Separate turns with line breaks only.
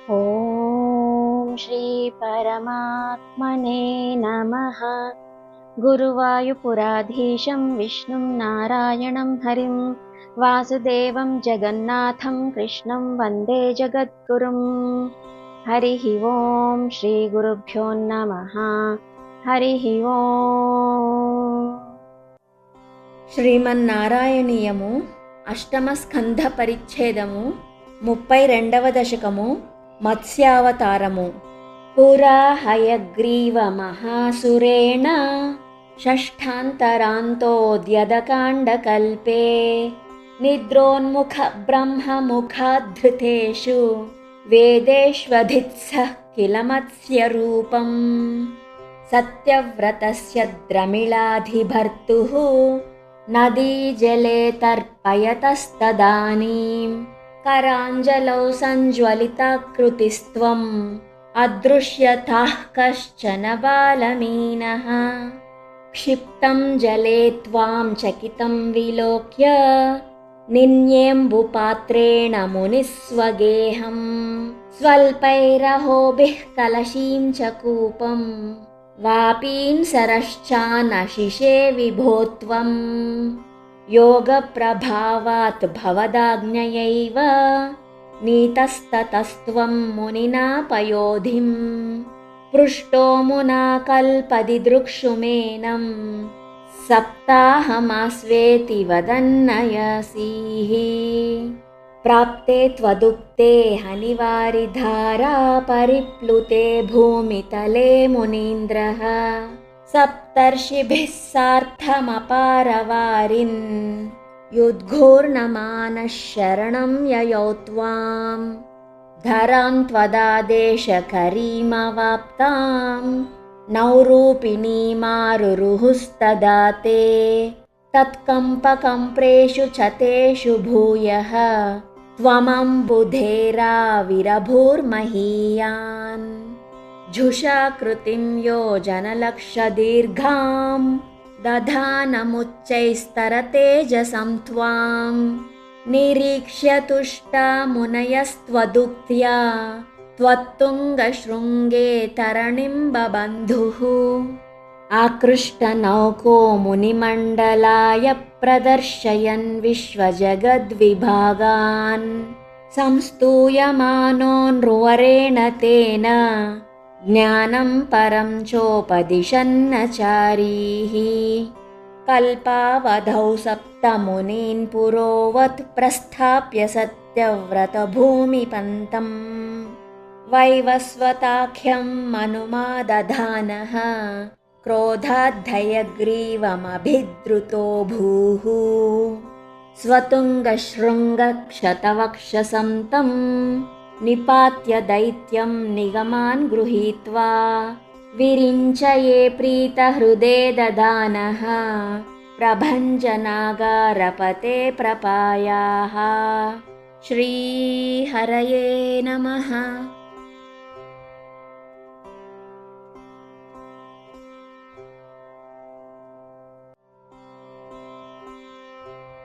ॐ श्री परमात्मने नमः। गुरुवायुपुराधीशं विष्णुं नारायणं हरिं वासुदेवं जगन्नाथं कृष्णं वन्दे जगद्गुरुं। हरिः ॐ श्रीगुरुभ्यो नमः। हरिः ॐ।
శ్రీమన్నారాయణీయము అష్టమ స్కంధ పరిచ్ఛేదము 32వ దశకము మత్స్యావతారము. పురా హయగ్రీవ మహాసురేణ షష్ఠాంతరాంతోద్యదకాండకల్పే నిద్రోన్ముఖ బ్రహ్మముఖాద్ధృతేషు వేదేష్వధిత్సః కిల మత్స్యరూపం. సత్యవ్రతస్య ద్రమిళాధిభర్తుః నదీజలే తర్పయతస్తదానీం कराञ्जलौ सञ्ज्वलिताकृतिस्त्वम् अदृश्यताः कश्चन बालमीनः. क्षिप्तं जले त्वां चकितं विलोक्य निन्येऽम्बुपात्रेण मुनिः स्वगेहं स्वल्पैरहोभिः कलशीं च कूपं वापीं सरश्चानशिषे विभो त्वम्. योगप्रभावात् भवदाज्ञयैव नीतस्ततस्त्वं मुनिना पयोधिं. पृष्टो मुना कल्पदि दृक्षुमेनं सप्ताहमास्वेति वदन्नयसीः. प्राप्ते त्वदुक्ते हनिवारिधारा परिप्लुते भूमितले मुनीन्द्रः. सप्तर्षिभिः सार्धमपारवारिन् युद्घूर्णमानः शरणं ययौ त्वां. धरां त्वदादेशकरीमवाप्तां नौरूपिणीमारुरुहुस्तदा ते. तत्कम्पकम्प्रेषु च तेषु भूयः त्वमम्बुधेराविरभूर्महीयान्. झुषाकृतिं योजनलक्षदीर्घां दधानमुच्चैस्तरतेजसं त्वां. निरीक्ष्य तुष्टा मुनयस्त्वदुक्त्या त्वत्तुङ्गशृङ्गे तरणिं बबन्धुः. आकृष्टनौको मुनिमण्डलाय प्रदर्शयन् विश्वजगद्विभागान्. संस्तूयमानो नृवरेण तेन ज्ञानं परं चोपदिशन्नचारीः. कल्पावधौ सप्तमुनीन् पुरोवत् प्रस्थाप्य सत्यव्रतभूमिपन्तम्. वैवस्वताख्यं मनुमादधानः क्रोधाद्धयग्रीवमभिद्रुतो भूः. स्वतुङ्गशृङ्गक्षतवक्षसं तं निपात्य दैत्यं निगमान् गृहीत्वा. विरिञ्चये प्रीतहृदे ददानः प्रभञ्जनागारपते प्रपायाः. श्रीहरये नमः.